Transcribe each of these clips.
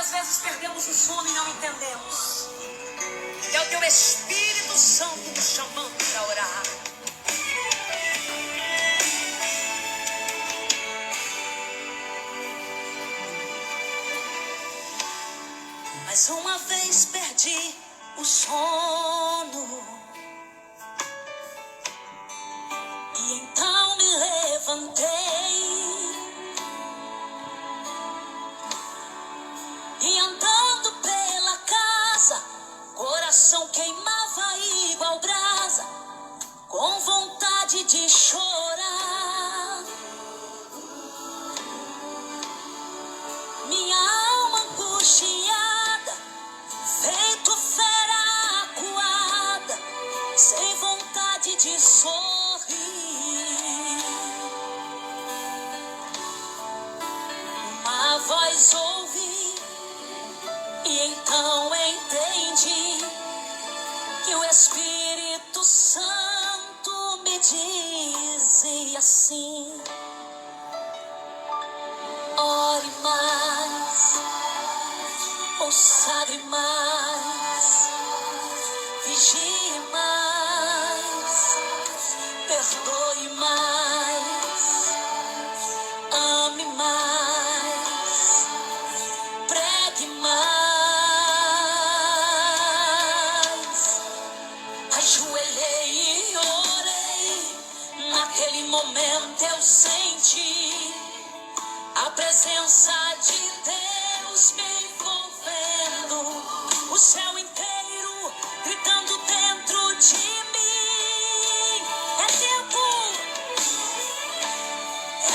muitas vezes perdemos o sono e não entendemos. É o teu Espírito Santo nos chamando para orar. Mais uma vez perdi o sono. E então me levantei e andando pela casa, coração queimava igual brasa, com vontade de chorar. Minha alma angustiada, feito fera acuada, sem vontade de sorrir. Uma voz ouvi e então entendi que o Espírito Santo me dizia assim: ore mais, consagre mais, vigie mais, perdoe mais, ame mais, pregue mais. Ajoelhei e orei, naquele momento eu senti a presença de Deus me envolvendo, o céu inteiro gritando dentro de mim.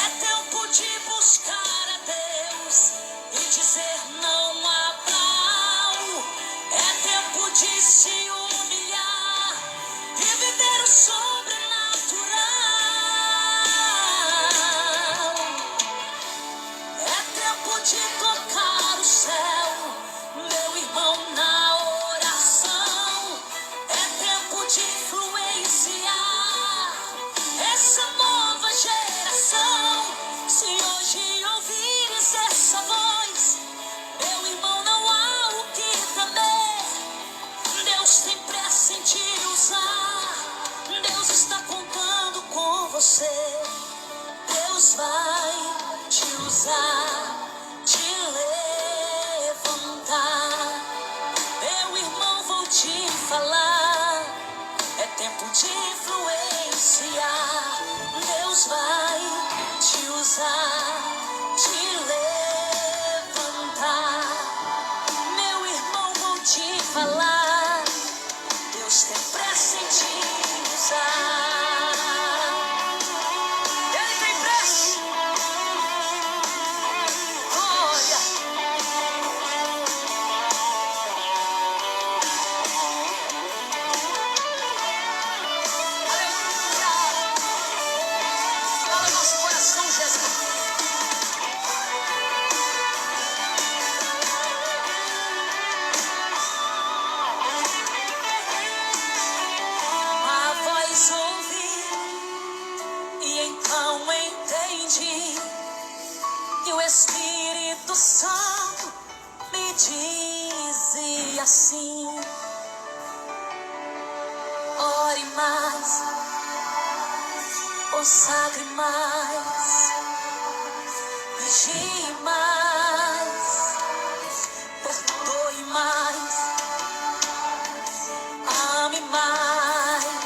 É tempo de buscar a Deus e dizer não a Baal. É tempo de se humilhar e viver o sobrenatural. É tempo de tocar o céu, meu irmão, na oração. É tempo de influenciar essa nova geração. Se hoje ouvires essa voz, meu irmão, não há o que temer. Deus tem pressa em te usar. Deus está contando com você. Deus vai te usar, te levantar. Meu irmão, vou te falar. É tempo de influenciar. Deus vai te usar, te levantar. Meu irmão, vou te falar. Deus tem pressa em te usar. Ele tem pressa. Glória. Aleluia. Fala nosso coração, Jesus. A voz ouvi e então entendi que o Espírito Santo me dizia assim: ore mais, consagre mais, vigie mais, perdoe mais, ame mais,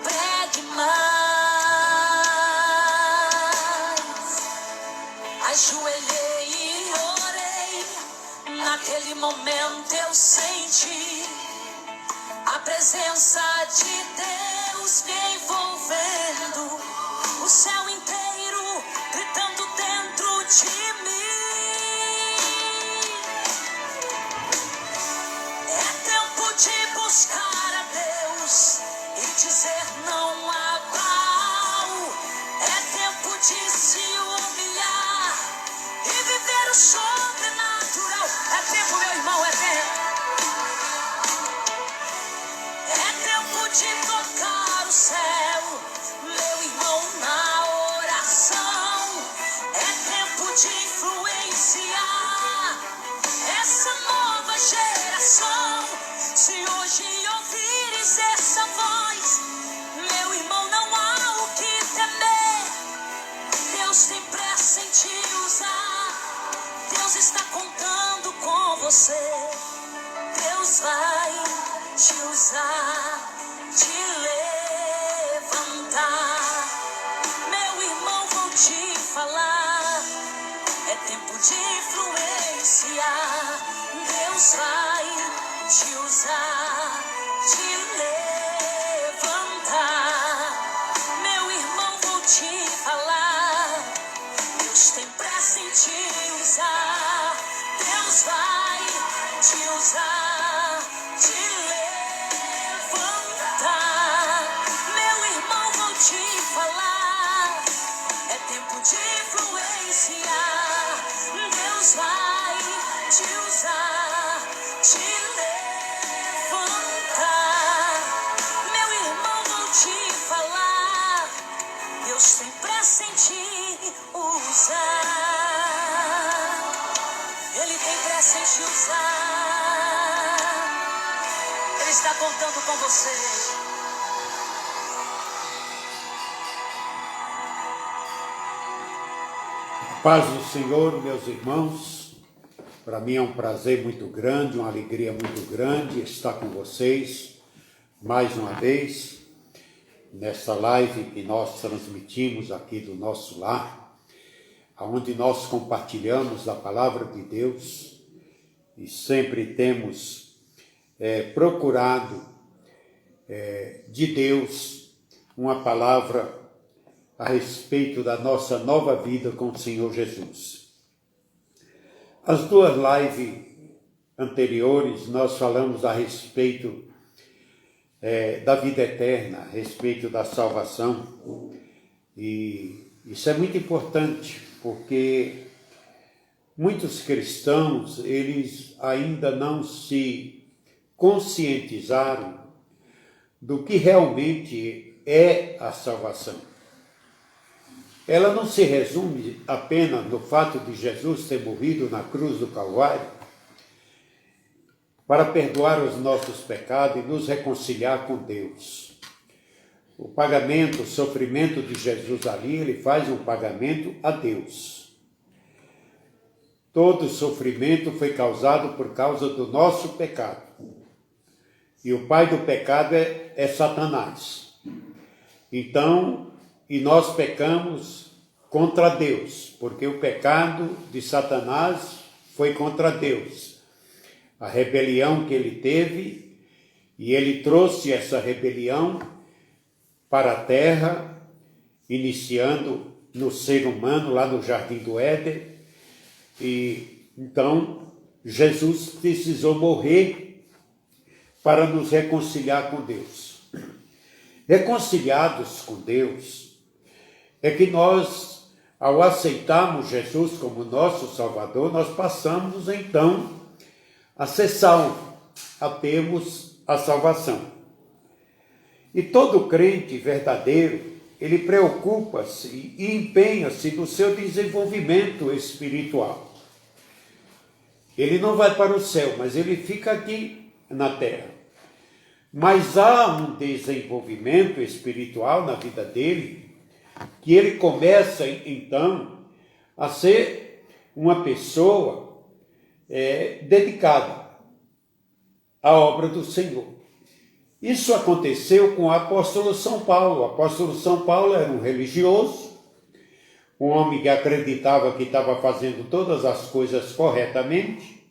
pregue mais. Ajoelhei e orei, naquele momento eu senti a presença de Deus me envolvendo, o céu inteiro gritando dentro de mim. É tempo de buscar a Deus e dizer não a Baal. É tempo de se humilhar e viver o sobrenatural. É tempo, meu irmão, é tempo. É tempo de tocar o céu, meu irmão, na oração. É tempo de influenciar influenciar essa nova geração. Se hoje ouvires essa voz, meu irmão, não há o que temer. Deus tem pressa em te usar. Deus está contando com você. Deus vai te usar, te levantar. Meu irmão, vou te falar. É tempo de influenciar. Deus vai te usar, te levantar. Meu irmão, vou te falar. Deus tem pressa em te usar. Deus vai te usar, te levantar. Meu irmão, vou te falar. É tempo de influenciar. Deus vai te usar, te levantar. Meu irmão, vou te falar. Deus tem pressa em te usar. Ele tem pressa em te usar. Ele está contando com você. Paz do Senhor, meus irmãos. Para mim é um prazer muito grande, uma alegria muito grande estar com vocês mais uma vez nessa live que nós transmitimos aqui do nosso lar, onde nós compartilhamos a palavra de Deus e sempre temos procurado de Deus uma palavra a respeito da nossa nova vida com o Senhor Jesus. As duas lives anteriores nós falamos a respeito da vida eterna, a respeito da salvação, e isso é muito importante, porque muitos cristãos, eles ainda não se conscientizaram do que realmente é a salvação. Ela não se resume apenas no fato de Jesus ter morrido na cruz do Calvário para perdoar os nossos pecados e nos reconciliar com Deus. O pagamento, o sofrimento de Jesus ali, ele faz um pagamento a Deus. Todo sofrimento foi causado por causa do nosso pecado. E o pai do pecado é Satanás. Então, e nós pecamos contra Deus, porque o pecado de Satanás foi contra Deus. A rebelião que ele teve, e ele trouxe essa rebelião para a terra, iniciando no ser humano, lá no Jardim do Éden. E então Jesus precisou morrer para nos reconciliar com Deus. Reconciliados com Deus, é que nós, ao aceitarmos Jesus como nosso Salvador, nós passamos então a ser salvos, a termos a salvação. E todo crente verdadeiro, ele preocupa-se e empenha-se no seu desenvolvimento espiritual. Ele não vai para o céu, mas ele fica aqui na terra. Mas há um desenvolvimento espiritual na vida dele, que ele começa, então, a ser uma pessoa dedicada à obra do Senhor. Isso aconteceu com o apóstolo São Paulo. O apóstolo São Paulo era um religioso, um homem que acreditava que estava fazendo todas as coisas corretamente,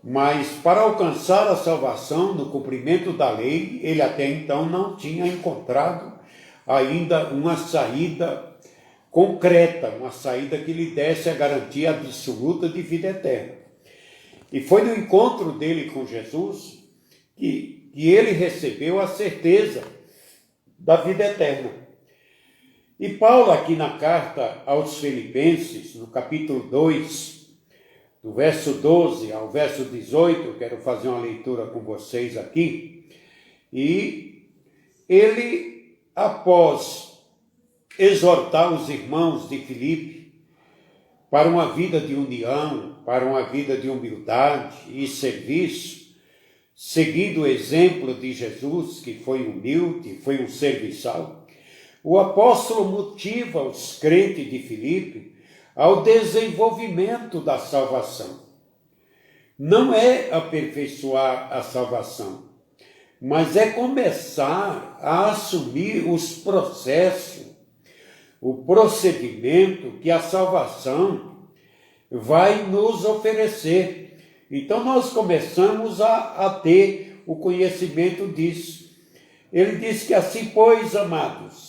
mas para alcançar a salvação no cumprimento da lei, ele até então não tinha encontrado ainda uma saída concreta, uma saída que lhe desse a garantia absoluta de vida eterna. E foi no encontro dele com Jesus que ele recebeu a certeza da vida eterna. E Paulo, aqui na carta aos Filipenses, no capítulo 2, do verso 12 ao verso 18, quero fazer uma leitura com vocês aqui, e ele, após exortar os irmãos de Filipe para uma vida de união, para uma vida de humildade e serviço, seguindo o exemplo de Jesus, que foi humilde, foi um serviçal, o apóstolo motiva os crentes de Filipe ao desenvolvimento da salvação. Não é aperfeiçoar a salvação, mas é começar a assumir os processos, o procedimento que a salvação vai nos oferecer. Então nós começamos a ter o conhecimento disso. Ele diz que assim, pois, amados,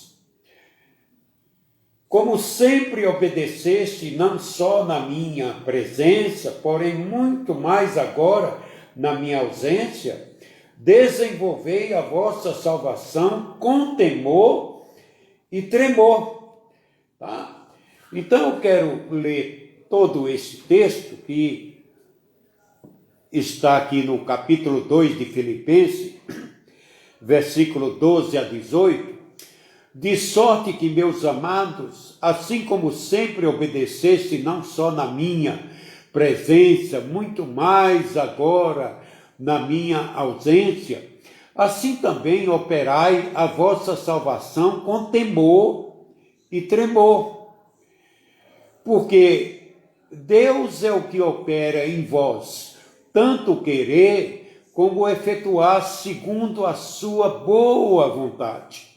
como sempre obedeceste, não só na minha presença, porém muito mais agora na minha ausência, desenvolvei a vossa salvação com temor e tremor. Tá? Então eu quero ler todo esse texto que está aqui no capítulo 2 de Filipenses, versículo 12 a 18, de sorte que, meus amados, assim como sempre obedeceste, não só na minha presença, muito mais agora na minha ausência, assim também operai a vossa salvação com temor e tremor. Porque Deus é o que opera em vós, tanto querer como efetuar segundo a sua boa vontade.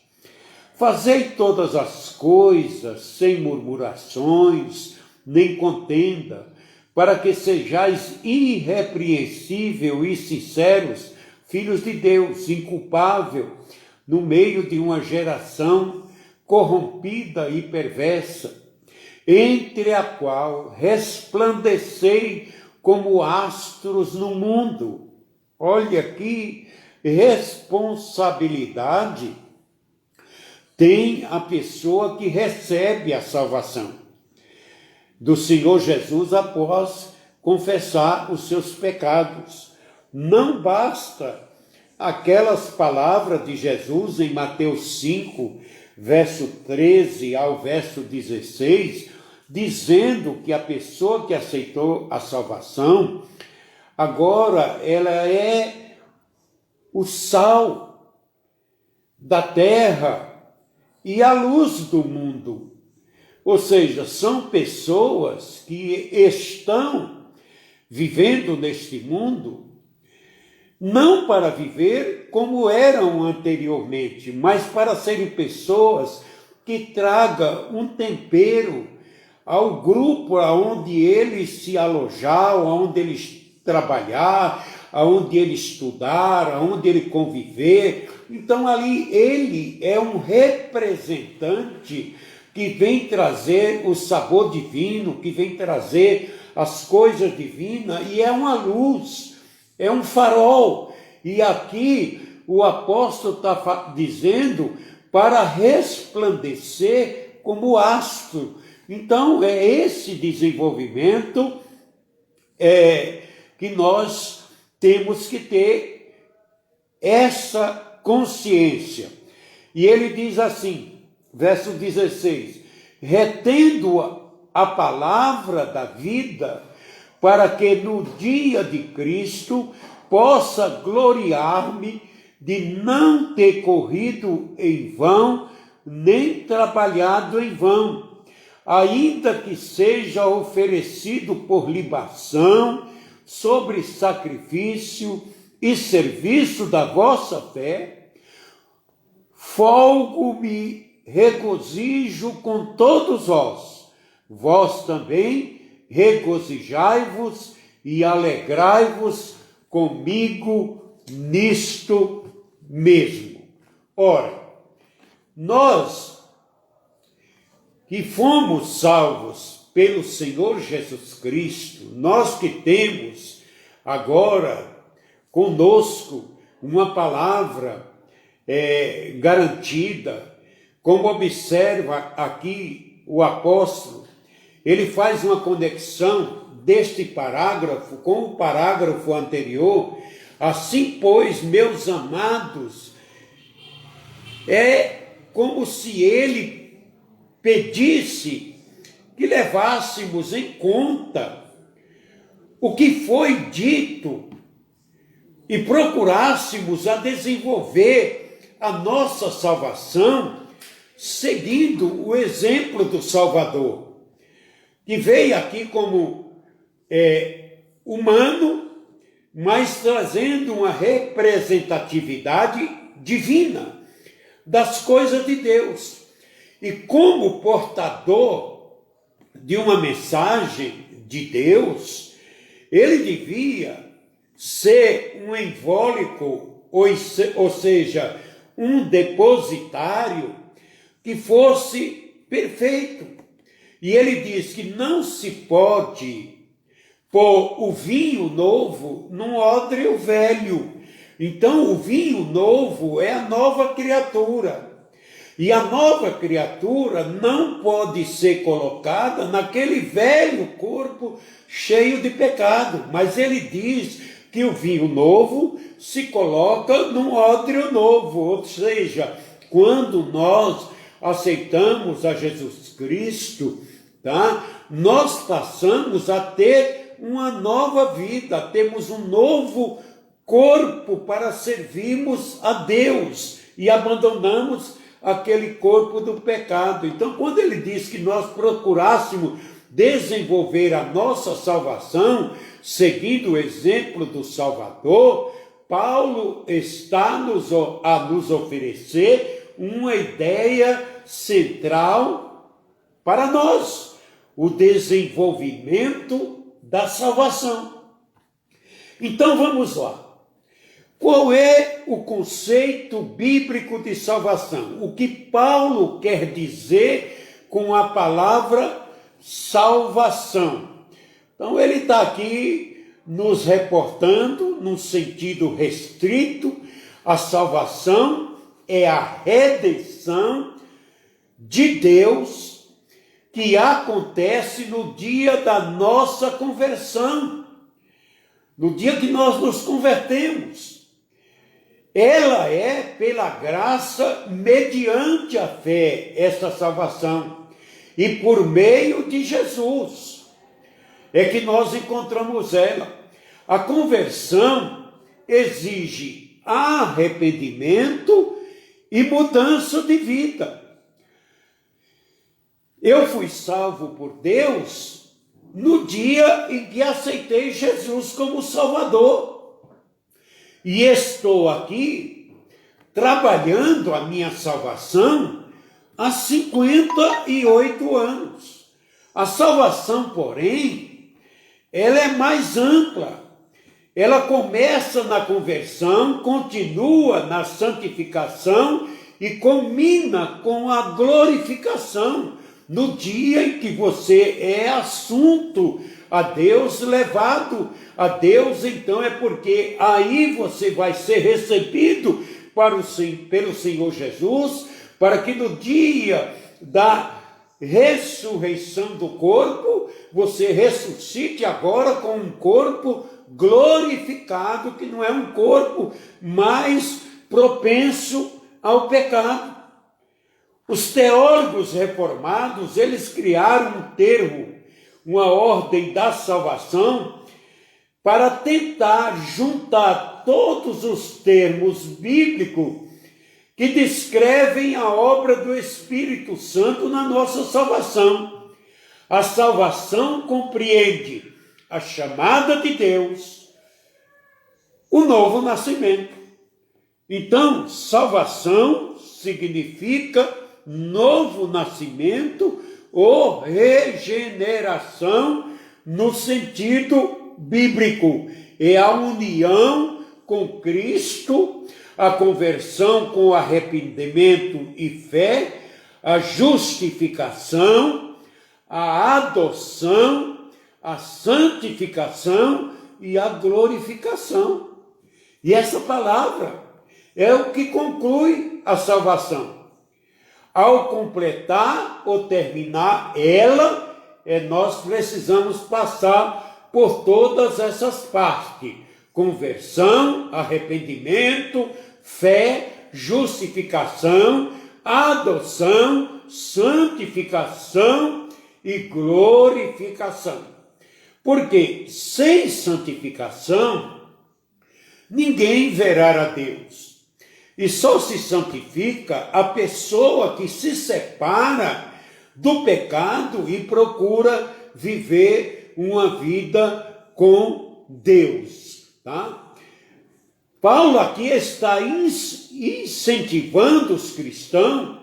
Fazei todas as coisas sem murmurações, nem contenda, para que sejais irrepreensível e sinceros, filhos de Deus, inculpável, no meio de uma geração corrompida e perversa, entre a qual resplandecei como astros no mundo. Olha que responsabilidade tem a pessoa que recebe a salvação do Senhor Jesus após confessar os seus pecados. Não basta aquelas palavras de Jesus em Mateus 5, verso 13 ao verso 16, dizendo que a pessoa que aceitou a salvação, agora ela é o sal da terra e a luz do mundo. Ou seja, são pessoas que estão vivendo neste mundo não para viver como eram anteriormente, mas para serem pessoas que tragam um tempero ao grupo aonde ele se alojar, aonde ele trabalhar, aonde ele estudar, aonde ele conviver. Então ali ele é um representante que vem trazer o sabor divino, que vem trazer as coisas divinas, e é uma luz, é um farol. E aqui o apóstolo está dizendo para resplandecer como astro. Então é esse desenvolvimento que nós temos que ter essa consciência. E ele diz assim, verso 16, retendo a palavra da vida, para que no dia de Cristo possa gloriar-me de não ter corrido em vão, nem trabalhado em vão, ainda que seja oferecido por libação, sobre sacrifício e serviço da vossa fé, folgo-me, regozijo com todos vós. Vós também regozijai-vos e alegrai-vos comigo nisto mesmo. Ora, nós que fomos salvos pelo Senhor Jesus Cristo, nós que temos agora conosco uma palavra garantida, como observa aqui o apóstolo, ele faz uma conexão deste parágrafo com o parágrafo anterior. Assim, pois, meus amados, é como se ele pedisse que levássemos em conta o que foi dito e procurássemos a desenvolver a nossa salvação seguindo o exemplo do Salvador, que veio aqui como humano, mas trazendo uma representatividade divina das coisas de Deus. E como portador de uma mensagem de Deus, ele devia ser um invólucro, ou seja, um depositário que fosse perfeito. E ele diz que não se pode pôr o vinho novo num odre velho. Então, o vinho novo é a nova criatura. E a nova criatura não pode ser colocada naquele velho corpo cheio de pecado. Mas ele diz que o vinho novo se coloca num odre novo. Ou seja, quando nós aceitamos a Jesus Cristo, tá? Nós passamos a ter uma nova vida, temos um novo corpo para servirmos a Deus e abandonamos aquele corpo do pecado. Então, quando ele diz que nós procurássemos desenvolver a nossa salvação, seguindo o exemplo do Salvador, Paulo está a nos oferecer uma ideia central para nós, o desenvolvimento da salvação. Então vamos lá. Qual é o conceito bíblico de salvação? O que Paulo quer dizer com a palavra salvação? Então ele está aqui nos reportando num sentido restrito. A salvação é a redenção de Deus que acontece no dia da nossa conversão, no dia que nós nos convertemos. Ela é pela graça, mediante a fé, essa salvação. E por meio de Jesus é que nós encontramos ela. A conversão exige arrependimento e mudança de vida. Eu fui salvo por Deus no dia em que aceitei Jesus como Salvador. E estou aqui trabalhando a minha salvação há 58 anos. A salvação, porém, ela é mais ampla. Ela começa na conversão, continua na santificação e culmina com a glorificação. No dia em que você é assunto a Deus, levado a Deus, então é porque aí você vai ser recebido pelo Senhor Jesus, para que no dia da ressurreição do corpo, você ressuscite agora com um corpo glorificado, que não é um corpo mais propenso ao pecado. Os teólogos reformados, eles criaram um termo, uma ordem da salvação, para tentar juntar todos os termos bíblicos que descrevem a obra do Espírito Santo na nossa salvação. A salvação compreende a chamada de Deus, o novo nascimento. Então, salvação significa novo nascimento ou regeneração no sentido bíblico. É a união com Cristo, a conversão com arrependimento e fé, a justificação, a adoção, a santificação e a glorificação. E essa palavra é o que conclui a salvação. Ao completar ou terminar ela, nós precisamos passar por todas essas partes: conversão, arrependimento, fé, justificação, adoção, santificação e glorificação. Porque sem santificação, ninguém verá a Deus. E só se santifica a pessoa que se separa do pecado e procura viver uma vida com Deus. Tá? Paulo aqui está incentivando os cristãos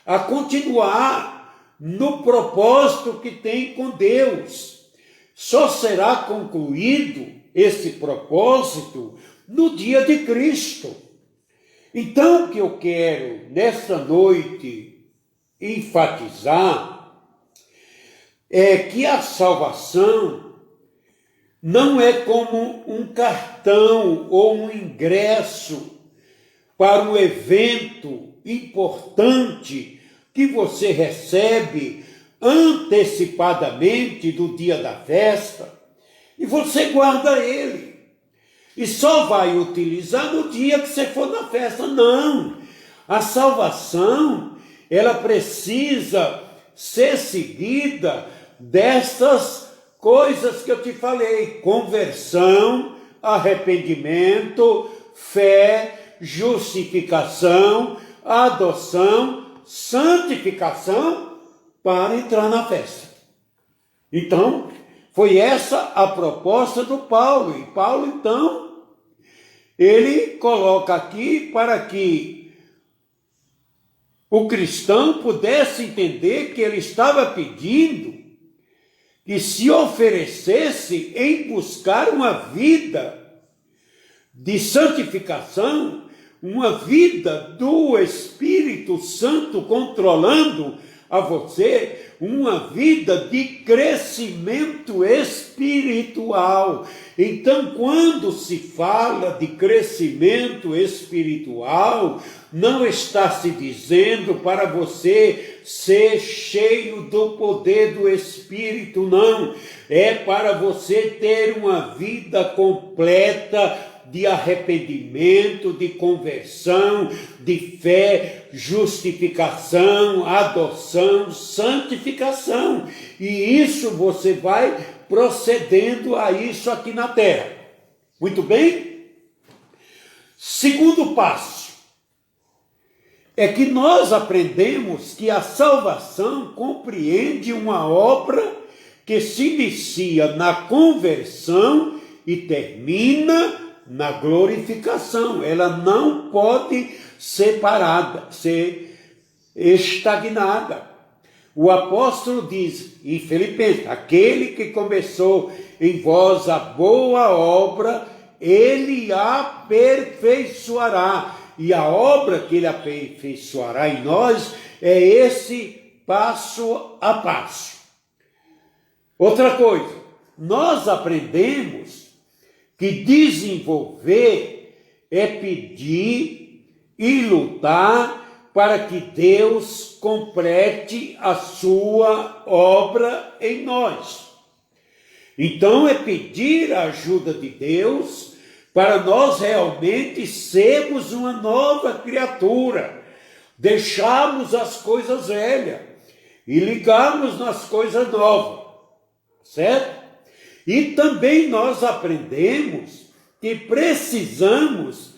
a continuar no propósito que tem com Deus. Só será concluído esse propósito no dia de Cristo. Então, o que eu quero nesta noite enfatizar é que a salvação não é como um cartão ou um ingresso para um evento importante que você recebe antecipadamente do dia da festa e você guarda ele e só vai utilizar no dia que você for na festa. Não, a salvação ela precisa ser seguida destas coisas que eu te falei: conversão, arrependimento, fé, justificação, adoção, santificação para entrar na festa. Então, foi essa a proposta do Paulo. E Paulo, então, ele coloca aqui para que o cristão pudesse entender que ele estava pedindo que se oferecesse em buscar uma vida de santificação, uma vida do Espírito Santo controlando a você, uma vida de crescimento espiritual. Então, quando se fala de crescimento espiritual, não está se dizendo para você ser cheio do poder do Espírito, não. É para você ter uma vida completa de arrependimento, de conversão, de fé, justificação, adoção, santificação. E isso você vai procedendo a isso aqui na terra. Muito bem? Segundo passo é que nós aprendemos que a salvação compreende uma obra que se inicia na conversão e termina na glorificação. Ela não pode ser parada, ser estagnada. O apóstolo diz em Filipenses: aquele que começou em vós a boa obra, ele aperfeiçoará. E a obra que ele aperfeiçoará em nós é esse passo a passo. Outra coisa, nós aprendemos que desenvolver é pedir e lutar para que Deus complete a sua obra em nós. Então é pedir a ajuda de Deus para nós realmente sermos uma nova criatura, deixarmos as coisas velhas e ligarmos nas coisas novas, certo? E também nós aprendemos que precisamos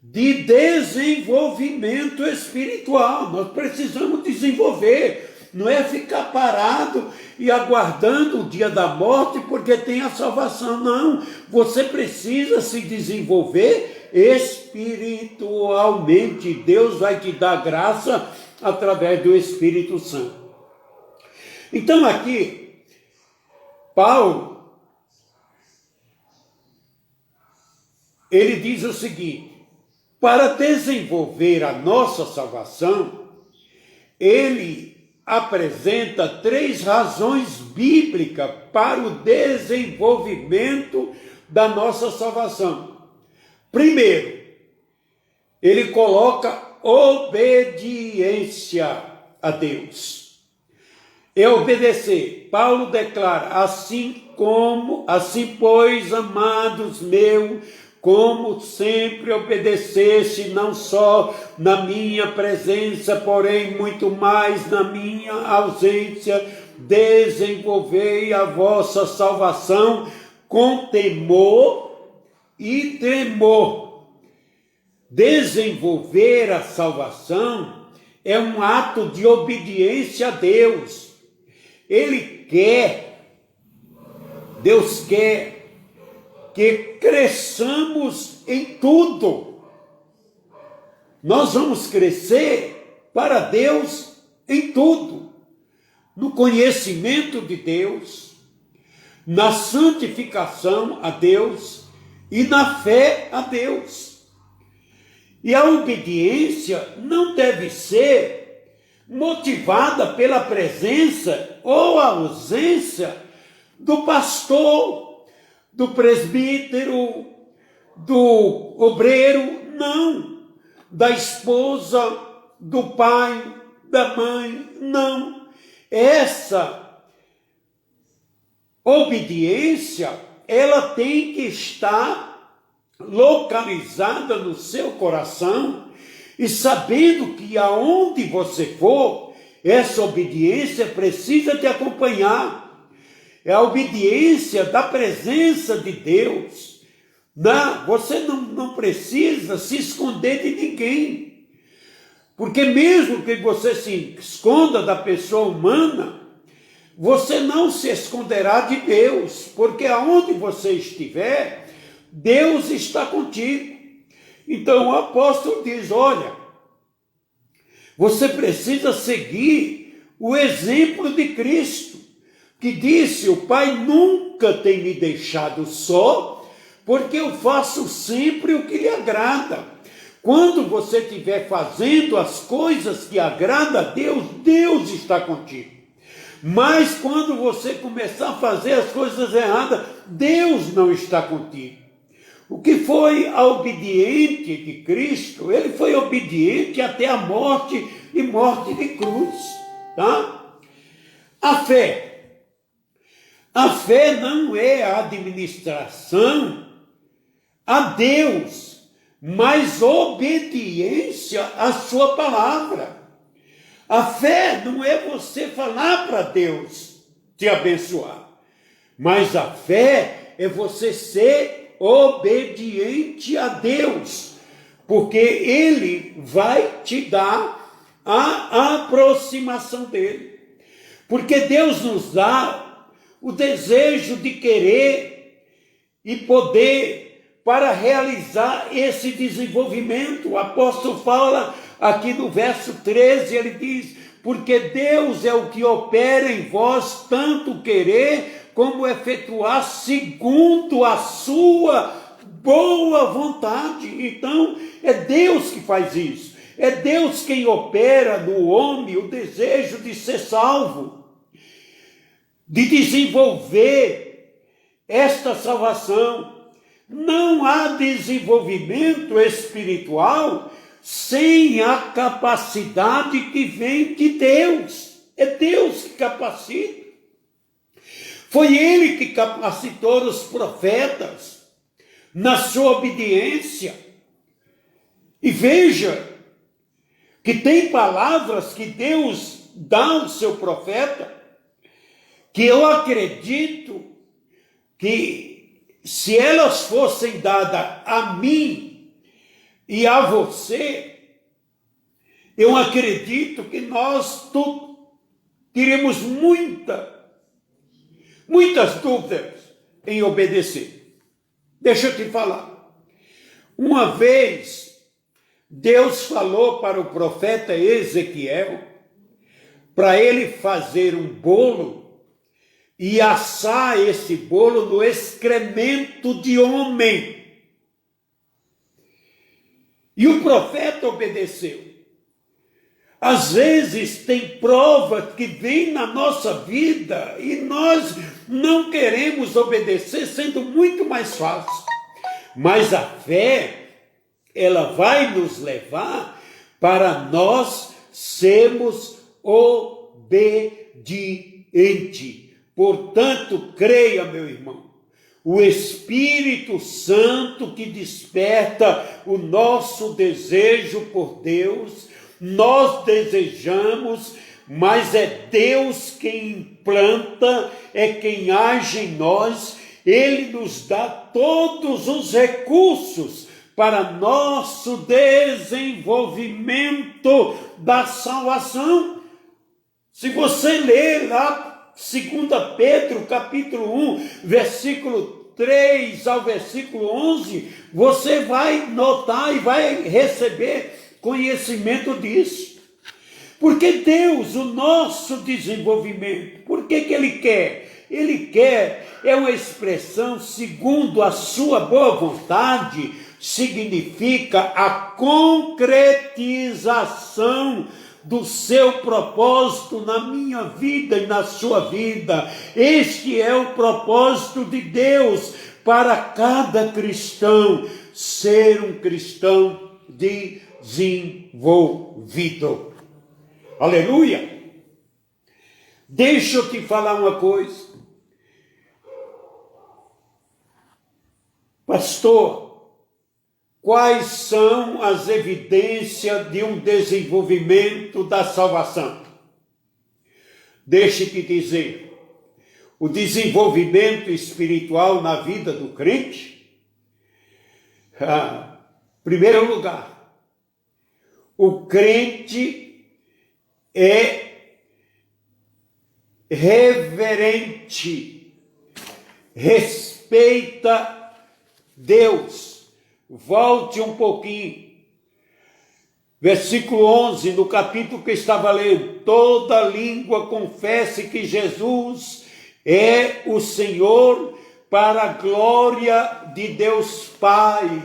de desenvolvimento espiritual. Nós precisamos desenvolver. Não é ficar parado e aguardando o dia da morte porque tem a salvação. Não. Você precisa se desenvolver espiritualmente. Deus vai te dar graça através do Espírito Santo. Então aqui, Paulo, ele diz o seguinte: para desenvolver a nossa salvação, ele apresenta 3 razões bíblicas para o desenvolvimento da nossa salvação. Primeiro, ele coloca obediência a Deus. É obedecer. Paulo declara: assim pois, amados meus, como sempre obedeceste, não só na minha presença, porém muito mais na minha ausência, desenvolvei a vossa salvação com temor e tremor. Desenvolver a salvação é um ato de obediência a Deus. Deus quer que cresçamos em tudo. Nós vamos crescer para Deus em tudo. No conhecimento de Deus, na santificação a Deus e na fé a Deus. E a obediência não deve ser motivada pela presença ou a ausência do pastor, do presbítero, do obreiro, não, da esposa, do pai, da mãe, não. Essa obediência, ela tem que estar localizada no seu coração e sabendo que aonde você for, essa obediência precisa te acompanhar. É a obediência da presença de Deus. Você não precisa se esconder de ninguém. Porque mesmo que você se esconda da pessoa humana, você não se esconderá de Deus. Porque aonde você estiver, Deus está contigo. Então o apóstolo diz, olha, você precisa seguir o exemplo de Cristo, que disse, o Pai nunca tem me deixado só, porque eu faço sempre o que lhe agrada. Quando você estiver fazendo as coisas que agradam a Deus, Deus está contigo. Mas quando você começar a fazer as coisas erradas, Deus não está contigo. O que foi a obediente de Cristo, ele foi obediente até a morte e morte de cruz. Tá? A fé não é a administração a Deus, mas obediência à sua palavra. A fé não é você falar para Deus te abençoar, mas a fé é você ser obediente a Deus, porque Ele vai te dar a aproximação dEle. Porque Deus nos dá o desejo de querer e poder para realizar esse desenvolvimento. O apóstolo fala aqui no verso 13, ele diz, porque Deus é o que opera em vós tanto querer como efetuar segundo a sua boa vontade. Então, é Deus que faz isso. É Deus quem opera no homem o desejo de ser salvo, de desenvolver esta salvação. Não há desenvolvimento espiritual sem a capacidade que vem de Deus. É Deus que capacita. Foi Ele que capacitou os profetas na sua obediência. E veja que tem palavras que Deus dá ao seu profeta, que eu acredito que se elas fossem dadas a mim e a você, eu acredito que nós teríamos muitas dúvidas em obedecer. Deixa eu te falar. Uma vez, Deus falou para o profeta Ezequiel, para ele fazer um bolo e assar esse bolo no excremento de homem. E o profeta obedeceu. Às vezes tem provas que vêm na nossa vida e nós não queremos obedecer, sendo muito mais fácil. Mas a fé, ela vai nos levar para nós sermos obedientes. Portanto, creia, meu irmão, o Espírito Santo que desperta o nosso desejo por Deus, nós desejamos, mas é Deus quem planta, é quem age em nós. Ele nos dá todos os recursos para nosso desenvolvimento da salvação. Se você ler lá 2 Pedro capítulo 1, versículo 3 ao versículo 11, você vai notar e vai receber conhecimento disso. Porque Deus, o nosso desenvolvimento, por que Ele quer? Ele quer, é uma expressão segundo a sua boa vontade, significa a concretização do seu propósito na minha vida e na sua vida. Este é o propósito de Deus para cada cristão, ser um cristão desenvolvido. Aleluia! Deixa eu te falar uma coisa. Pastor, quais são as evidências de um desenvolvimento da salvação? Deixe-te dizer, o desenvolvimento espiritual na vida do crente, em primeiro lugar, o crente é reverente, respeita Deus. Volte um pouquinho. Versículo 11, no capítulo que estava lendo. Toda língua confesse que Jesus é o Senhor para a glória de Deus Pai.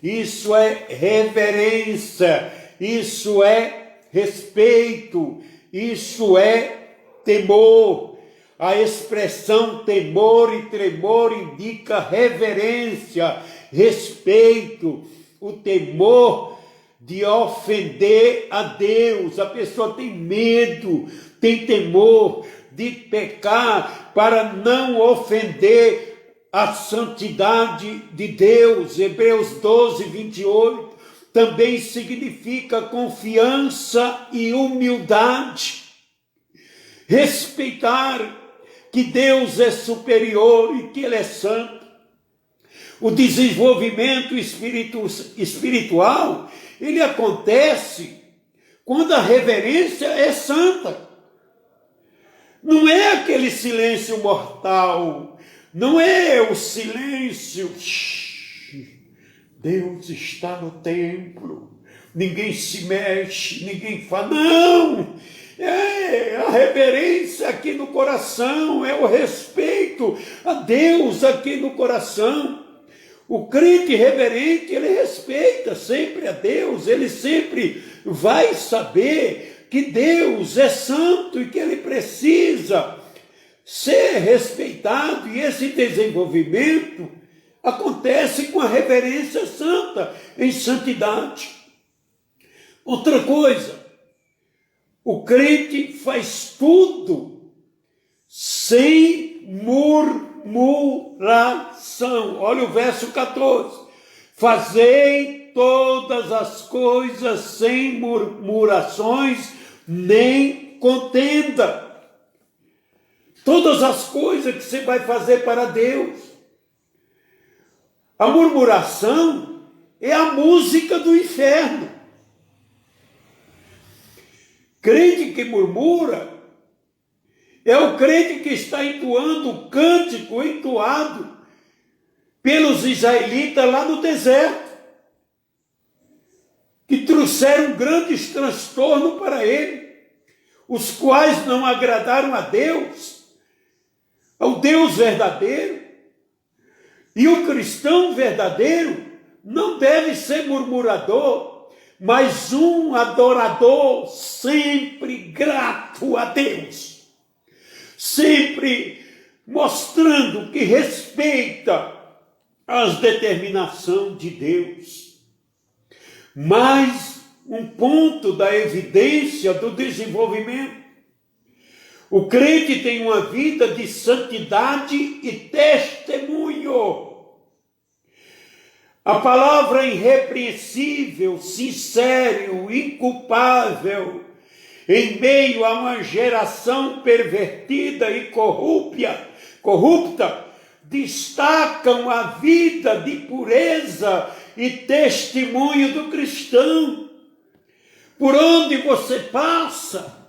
Isso é reverência, isso é respeito, isso é temor. A expressão temor e tremor indica reverência, respeito, o temor de ofender a Deus. A pessoa tem medo, tem temor de pecar para não ofender a santidade de Deus. Hebreus 12, 28 também significa confiança e humildade. Respeitar que Deus é superior e que Ele é santo. O desenvolvimento espiritual, ele acontece quando a reverência é santa. Não é aquele silêncio mortal, não é o silêncio, Deus está no templo, ninguém se mexe, ninguém fala, não! É a reverência aqui no coração, é o respeito a Deus aqui no coração. O crente reverente, ele respeita sempre a Deus, ele sempre vai saber que Deus é santo e que ele precisa ser respeitado, e esse desenvolvimento acontece com a reverência santa, em santidade. Outra coisa, o crente faz tudo sem murmuração. Olha o verso 14. Fazei todas as coisas sem murmurações, nem contenda. Todas as coisas que você vai fazer para Deus. A murmuração é a música do inferno. Crente que murmura é o crente que está entoando o cântico entoado pelos israelitas lá no deserto, que trouxeram grandes transtornos para ele, os quais não agradaram a Deus, ao Deus verdadeiro. E o cristão verdadeiro não deve ser murmurador, mas um adorador sempre grato a Deus, sempre mostrando que respeita as determinações de Deus. Mais um ponto da evidência do desenvolvimento. O crente tem uma vida de santidade e testemunho. A palavra irrepreensível, sincero, inculpável, em meio a uma geração pervertida e corrupta, destacam a vida de pureza e testemunho do cristão. Por onde você passa,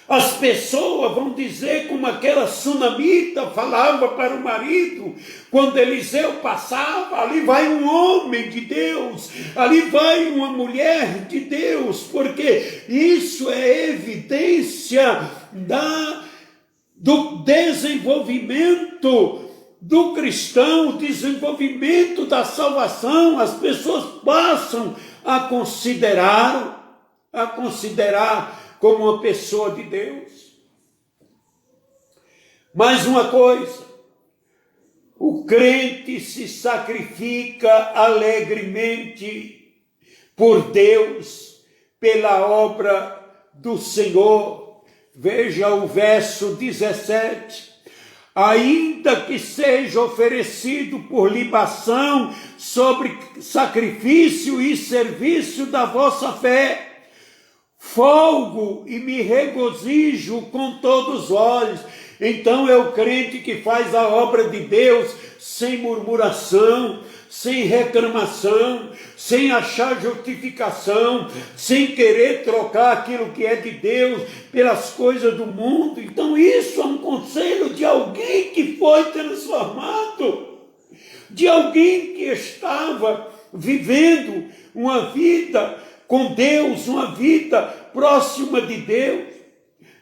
as pessoas vão dizer como aquela sunamita falava para o marido, quando Eliseu passava: ali vai um homem de Deus, ali vai uma mulher de Deus, porque isso é evidência do desenvolvimento do cristão, o desenvolvimento da salvação. As pessoas passam a considerar como uma pessoa de Deus. Mais uma coisa, o crente se sacrifica alegremente por Deus, pela obra do Senhor. Veja o verso 17. Ainda que seja oferecido por libação sobre sacrifício e serviço da vossa fé, folgo e me regozijo com todos os olhos. Então é o crente que faz a obra de Deus sem murmuração, sem reclamação, sem achar justificação, sem querer trocar aquilo que é de Deus pelas coisas do mundo. Então isso é um conselho de alguém que foi transformado, de alguém que estava vivendo uma vida com Deus, uma vida próxima de Deus,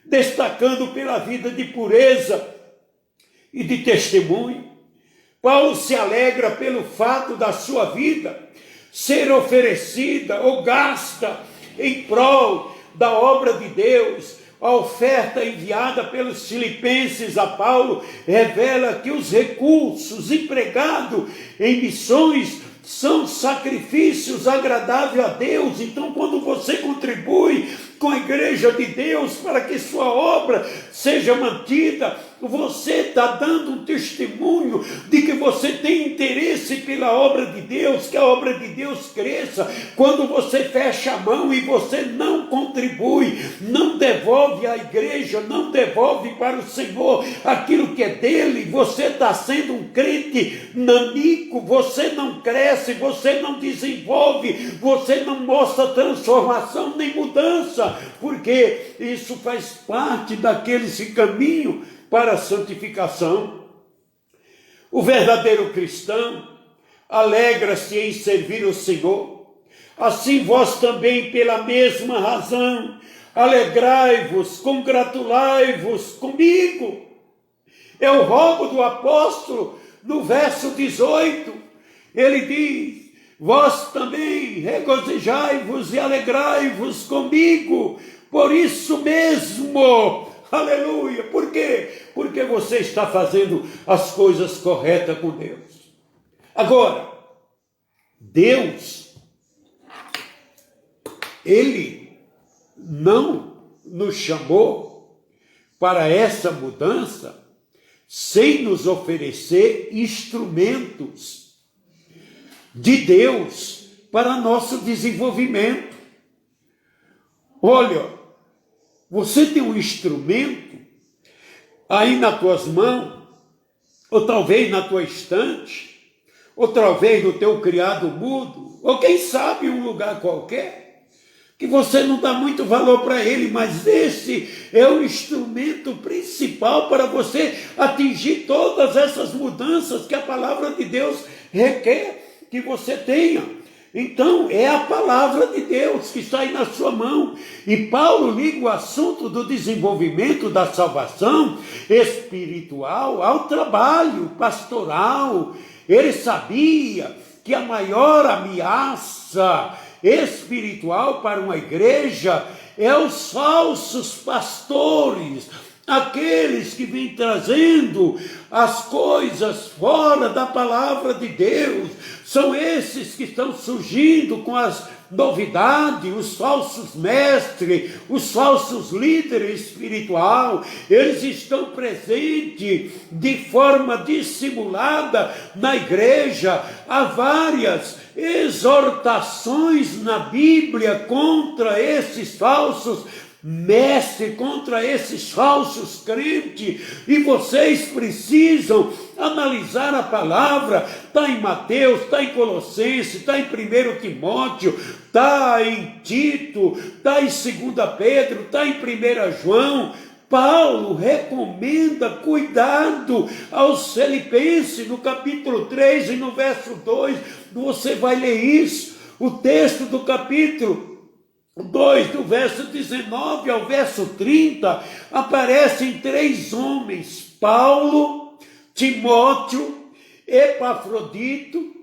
destacando pela vida de pureza e de testemunho. Paulo se alegra pelo fato da sua vida ser oferecida ou gasta em prol da obra de Deus. A oferta enviada pelos filipenses a Paulo revela que os recursos empregados em missões são sacrifícios agradáveis a Deus. Então, quando você contribui com a igreja de Deus para que sua obra seja mantida, você está dando um testemunho de que você tem interesse pela obra de Deus, que a obra de Deus cresça. Quando você fecha a mão e você não contribui, não devolve à igreja, não devolve para o Senhor aquilo que é dele, você está sendo um crente nanico, você não cresce, você não desenvolve, você não mostra transformação nem mudança, porque isso faz parte daqueles que caminham para a santificação. O verdadeiro cristão alegra-se em servir o Senhor. Assim vós também, pela mesma razão, alegrai-vos, congratulai-vos comigo. É o rogo do apóstolo no verso 18. Ele diz: vós também regozijai-vos e alegrai-vos comigo. Por isso mesmo, aleluia. Por quê? Porque você está fazendo as coisas corretas com Deus. Agora, Deus, Ele não nos chamou para essa mudança sem nos oferecer instrumentos de Deus para nosso desenvolvimento. Olha, você tem um instrumento aí nas tuas mãos, ou talvez na tua estante, ou talvez no teu criado mudo, ou quem sabe em um lugar qualquer, que você não dá muito valor para ele, mas esse é o instrumento principal para você atingir todas essas mudanças que a palavra de Deus requer que você tenha. Então, é a palavra de Deus que está aí na sua mão. E Paulo liga o assunto do desenvolvimento da salvação espiritual ao trabalho pastoral. Ele sabia que a maior ameaça espiritual para uma igreja é os falsos pastores, aqueles que vêm trazendo as coisas fora da palavra de Deus. São esses que estão surgindo com as novidades, os falsos mestres, os falsos líderes espirituais. Eles estão presentes de forma dissimulada na igreja. Há várias exortações na Bíblia contra esses falsos mestre contra esses falsos crentes, e vocês precisam analisar a palavra. Está em Mateus, está em Colossenses, está em 1 Timóteo, está em Tito, está em 2 Pedro, está em 1 João. Paulo recomenda cuidado aos Filipenses, no capítulo 3 e no verso 2, você vai ler isso, o texto do capítulo 2, do verso 19 ao verso 30, aparecem 3 homens, Paulo, Timóteo, Epafrodito,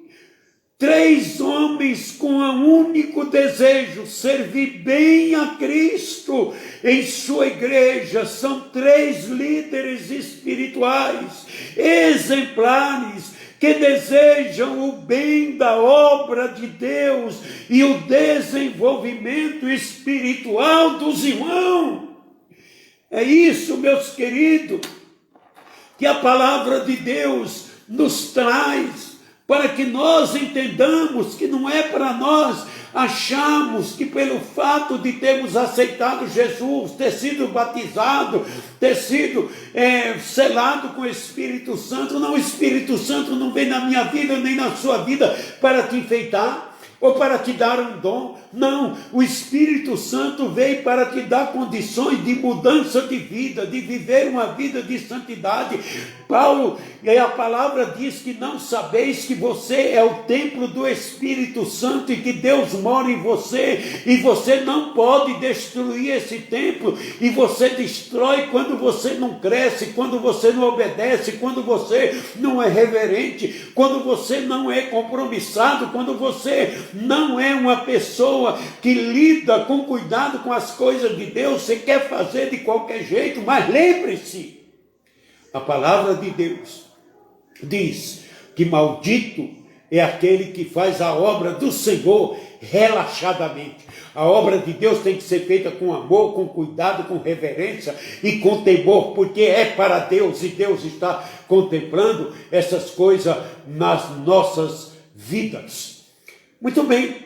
3 homens com um único desejo: servir bem a Cristo em sua igreja. São 3 líderes espirituais, exemplares, que desejam o bem da obra de Deus e o desenvolvimento espiritual dos irmãos. É isso, meus queridos, que a palavra de Deus nos traz, para que nós entendamos que não é para nós acharmos que pelo fato de termos aceitado Jesus, ter sido batizado, ter sido selado com o Espírito Santo, não, o Espírito Santo não vem na minha vida nem na sua vida para te enfeitar ou para te dar um dom. Não, o Espírito Santo veio para te dar condições de mudança de vida, de viver uma vida de santidade. Paulo, a palavra diz que não sabeis que você é o templo do Espírito Santo e que Deus mora em você, e você não pode destruir esse templo, e você destrói quando você não cresce, quando você não obedece, quando você não é reverente, quando você não é compromissado, quando você não é uma pessoa que lida com cuidado com as coisas de Deus. Você quer fazer de qualquer jeito, mas lembre-se, a palavra de Deus diz que maldito é aquele que faz a obra do Senhor relaxadamente. A obra de Deus tem que ser feita com amor, com cuidado, com reverência e com temor, porque é para Deus, e Deus está contemplando essas coisas nas nossas vidas. Muito bem,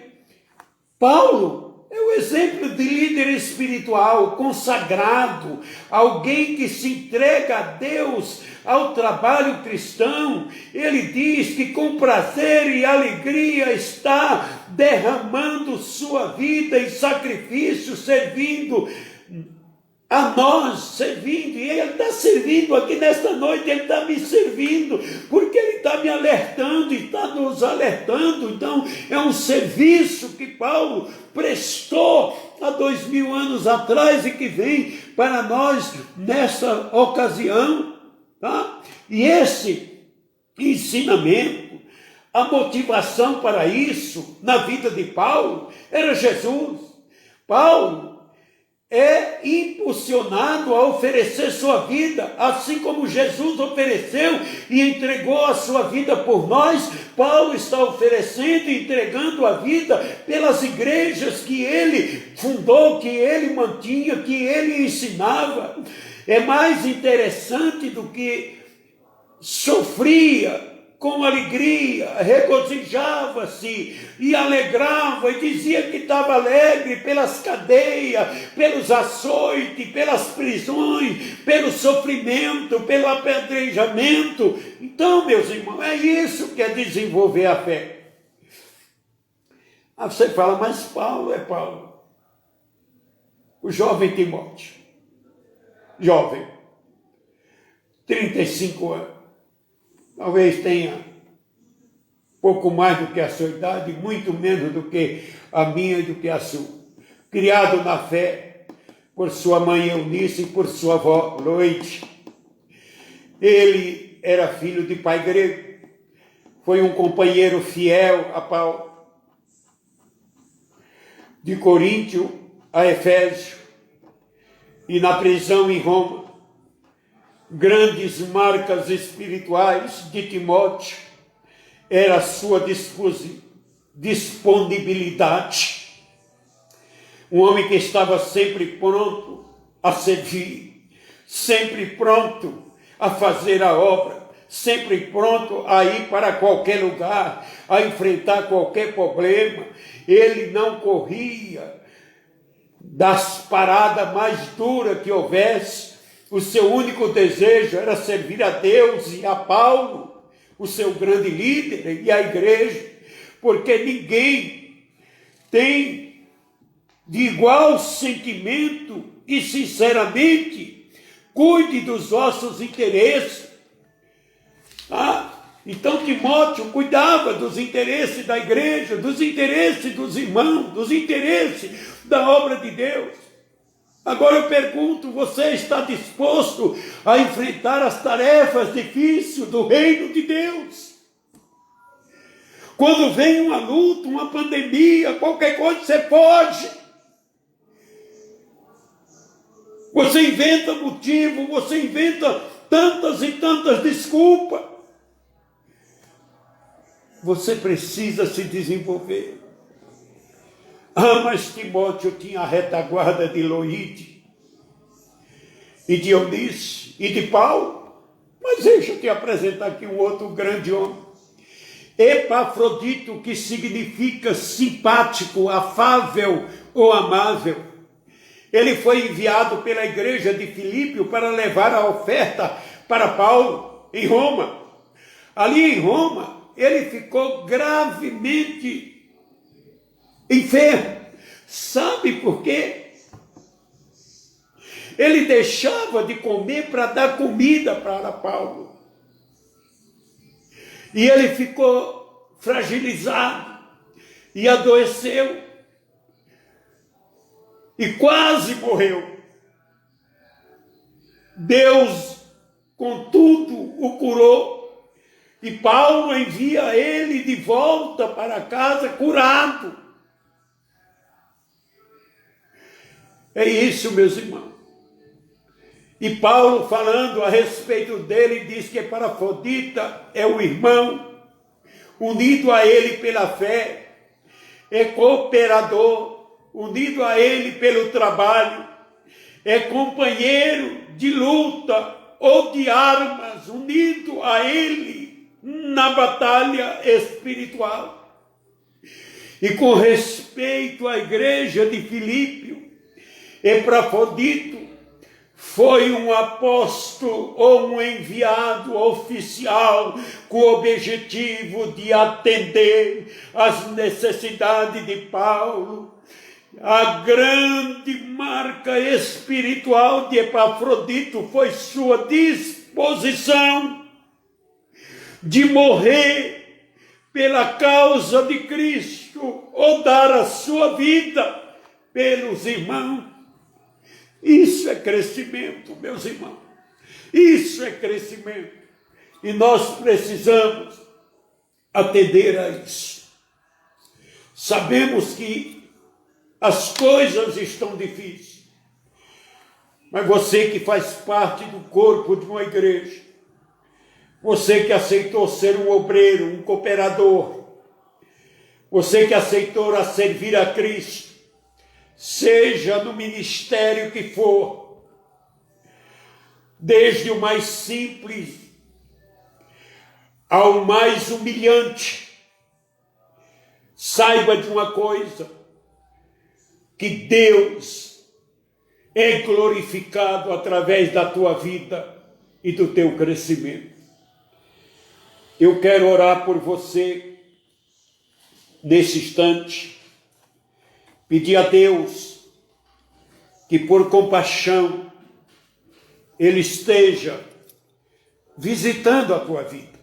Paulo é o exemplo de líder espiritual, consagrado, alguém que se entrega a Deus, ao trabalho cristão. Ele diz que com prazer e alegria está derramando sua vida em sacrifício, servindo a nós, servindo, e ele está servindo aqui nesta noite, ele está me servindo, porque ele está me alertando e está nos alertando. Então é um serviço que Paulo prestou há 2000 anos atrás e que vem para nós nessa ocasião, tá? E esse ensinamento, a motivação para isso na vida de Paulo era Jesus. Paulo é impulsionado a oferecer sua vida, assim como Jesus ofereceu e entregou a sua vida por nós. Paulo está oferecendo e entregando a vida pelas igrejas que ele fundou, que ele mantinha, que ele ensinava. É mais interessante do que sofria com alegria, regozijava-se e alegrava e dizia que estava alegre pelas cadeias, pelos açoites, pelas prisões, pelo sofrimento, pelo apedrejamento. Então, meus irmãos, é isso que é desenvolver a fé. Aí você fala, mas Paulo é Paulo. O jovem Timóteo, jovem, 35 anos. Talvez tenha pouco mais do que a sua idade, muito menos do que a minha e do que a sua. Criado na fé por sua mãe Eunice e por sua avó Loide. Ele era filho de pai grego. Foi um companheiro fiel a Paulo. De Coríntio a Efésio e na prisão em Roma. Grandes marcas espirituais de Timóteo era a sua disponibilidade. Um homem que estava sempre pronto a servir, sempre pronto a fazer a obra, sempre pronto a ir para qualquer lugar, a enfrentar qualquer problema. Ele não corria das paradas mais duras que houvesse, o seu único desejo era servir a Deus e a Paulo, o seu grande líder, e a igreja, porque ninguém tem de igual sentimento e, sinceramente, cuide dos vossos interesses. Então Timóteo cuidava dos interesses da igreja, dos interesses dos irmãos, dos interesses da obra de Deus. Agora eu pergunto, você está disposto a enfrentar as tarefas difíceis do reino de Deus? Quando vem uma luta, uma pandemia, qualquer coisa, você foge. Você inventa motivo, você inventa tantas e tantas desculpas. Você precisa se desenvolver. Mas Timóteo tinha a retaguarda de Loide, e de Eunice, e de Paulo. Mas deixa eu te apresentar aqui um outro grande homem. Epafrodito, que significa simpático, afável ou amável. Ele foi enviado pela igreja de Filipe para levar a oferta para Paulo em Roma. Ali em Roma, ele ficou gravemente enfermo. Sabe por quê? Ele deixava de comer para dar comida para Paulo. E ele ficou fragilizado e adoeceu e quase morreu. Deus, contudo, o curou. E Paulo envia ele de volta para casa curado. É isso, meus irmãos. E Paulo, falando a respeito dele, diz que Epafrodita é o irmão, unido a ele pela fé, é cooperador, unido a ele pelo trabalho, é companheiro de luta ou de armas, unido a ele na batalha espiritual. E com respeito à igreja de Filipe, Epafrodito foi um apóstolo ou um enviado oficial com o objetivo de atender às necessidades de Paulo. A grande marca espiritual de Epafrodito foi sua disposição de morrer pela causa de Cristo ou dar a sua vida pelos irmãos. Isso é crescimento, meus irmãos. Isso é crescimento. E nós precisamos atender a isso. Sabemos que as coisas estão difíceis. Mas você que faz parte do corpo de uma igreja, você que aceitou ser um obreiro, um cooperador, você que aceitou a servir a Cristo, seja no ministério que for, desde o mais simples ao mais humilhante, saiba de uma coisa, que Deus é glorificado através da tua vida e do teu crescimento. Eu quero orar por você nesse instante, pedir a Deus que por compaixão Ele esteja visitando a tua vida.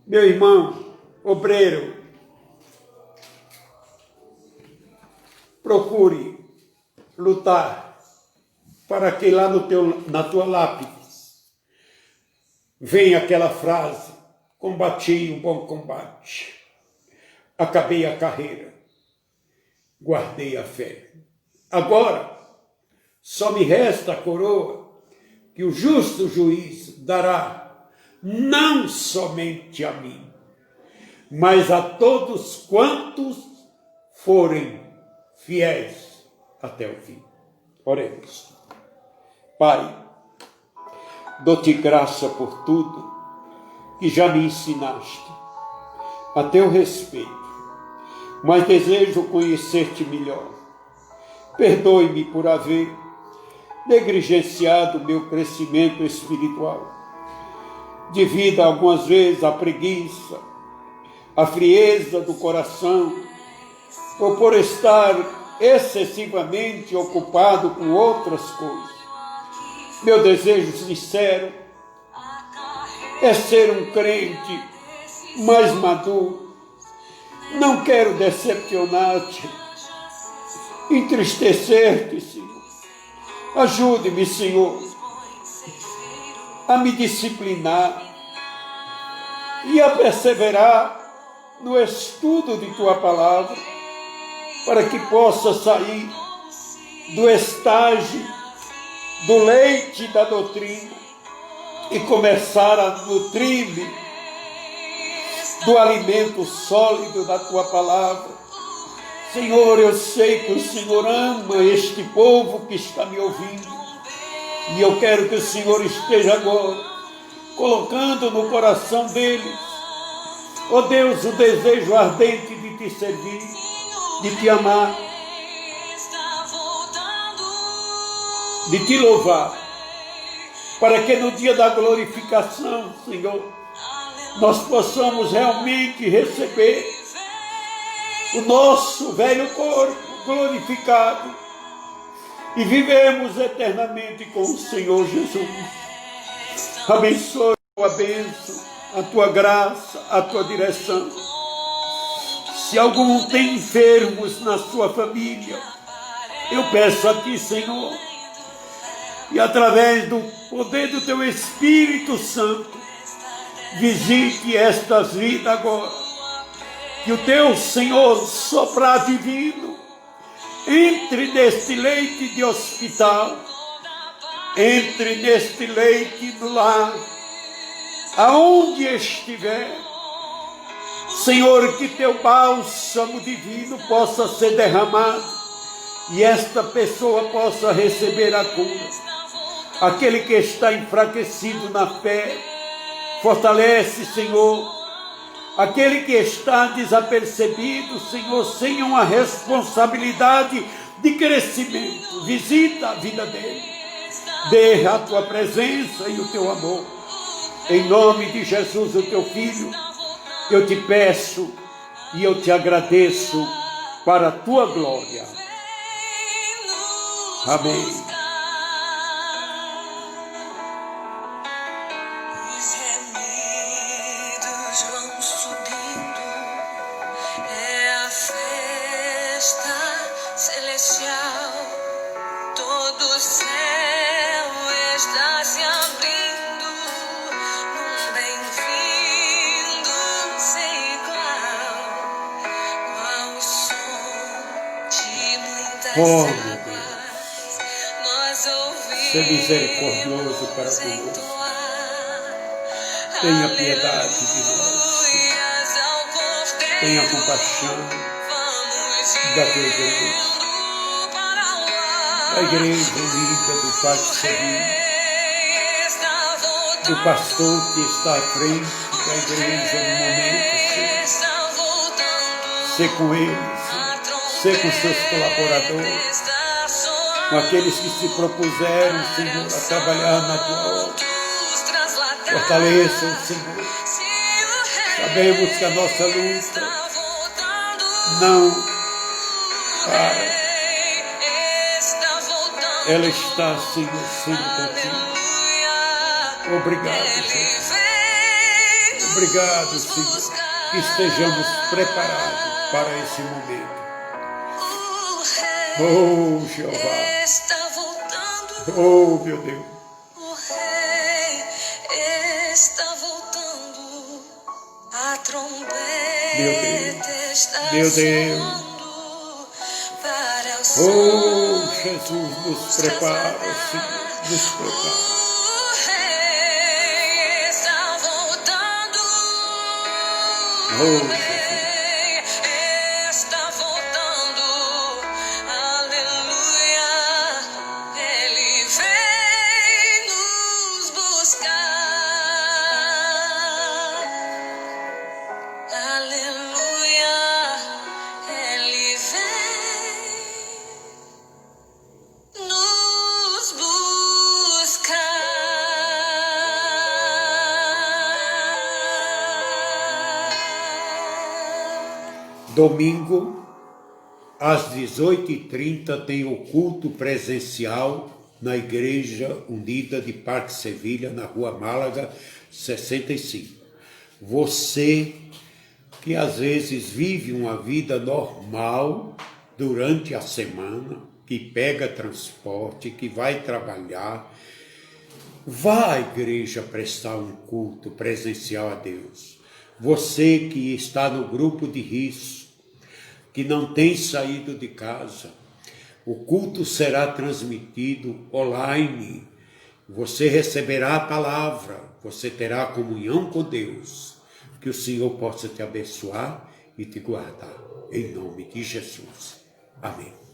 Meu irmão, obreiro, procure lutar para que lá na tua lápide venha aquela frase: combati um bom combate, acabei a carreira, guardei a fé. Agora, só me resta a coroa que o justo juiz dará, não somente a mim, mas a todos quantos forem fiéis até o fim. Oremos. Pai, dou-te graça por tudo que já me ensinaste, a teu respeito, mas desejo conhecer-te melhor. Perdoe-me por haver negligenciado o meu crescimento espiritual, devido algumas vezes à preguiça, à frieza do coração, ou por estar excessivamente ocupado com outras coisas. Meu desejo sincero é ser um crente mais maduro. Não quero decepcionar-te, entristecer-te, Senhor. Ajude-me, Senhor, a me disciplinar e a perseverar no estudo de Tua Palavra, para que possa sair do estágio do leite da doutrina e começar a nutrir-me do alimento sólido da Tua Palavra. Senhor, eu sei que o Senhor ama este povo que está me ouvindo, e eu quero que o Senhor esteja agora colocando no coração deles, ó Deus, o desejo ardente de Te servir, de Te amar, de Te louvar, para que no dia da glorificação, Senhor, nós possamos realmente receber o nosso velho corpo glorificado e vivemos eternamente com o Senhor Jesus. Abençoe a Tua bênção, a Tua graça, a Tua direção. Se algum tem enfermos na sua família, eu peço a Ti, Senhor, e através do poder do Teu Espírito Santo, visite estas vidas agora. Que o Teu, Senhor, soprar divino, entre neste leite de hospital, entre neste leite no lar, aonde estiver, Senhor, que Teu bálsamo divino possa ser derramado e esta pessoa possa receber a cura. Aquele que está enfraquecido na fé, fortalece, Senhor. Aquele que está desapercebido, Senhor, sem uma responsabilidade de crescimento, visita a vida dele. Dê a Tua presença e o Teu amor. Em nome de Jesus, o Teu Filho, eu Te peço e eu Te agradeço para a Tua glória. Amém. Oh, meu Deus, ser misericordioso para conosco. Tenha piedade de nós. Tenha compaixão da Tua igreja. A igreja unida do Pai Severo, do pastor que está à frente da igreja no momento, Senhor. Ser com eles. Ser com seus colaboradores, com aqueles que se propuseram, Senhor, a trabalhar na Tua obra. Fortaleçam, Senhor. Sabemos que a nossa luta não para. Ela está, Senhor, sendo contigo. Obrigado, Jesus. Obrigado, Senhor, que estejamos preparados para esse momento. Oh, Jeová. Oh, meu Deus. O Rei está voltando. A trombeta está soando para o som. Oh, Jesus, nos prepara, Senhor. Nos prepara. O Rei está voltando. Oh, Jesus. Domingo, às 18h30, tem o culto presencial na Igreja Unida de Parque Sevilha, na Rua Málaga, 65. Você que às vezes vive uma vida normal durante a semana, que pega transporte, que vai trabalhar, vá à igreja prestar um culto presencial a Deus. Você que está no grupo de risco, que não tem saído de casa, o culto será transmitido online. Você receberá a palavra, você terá comunhão com Deus. Que o Senhor possa te abençoar e te guardar. Em nome de Jesus. Amém.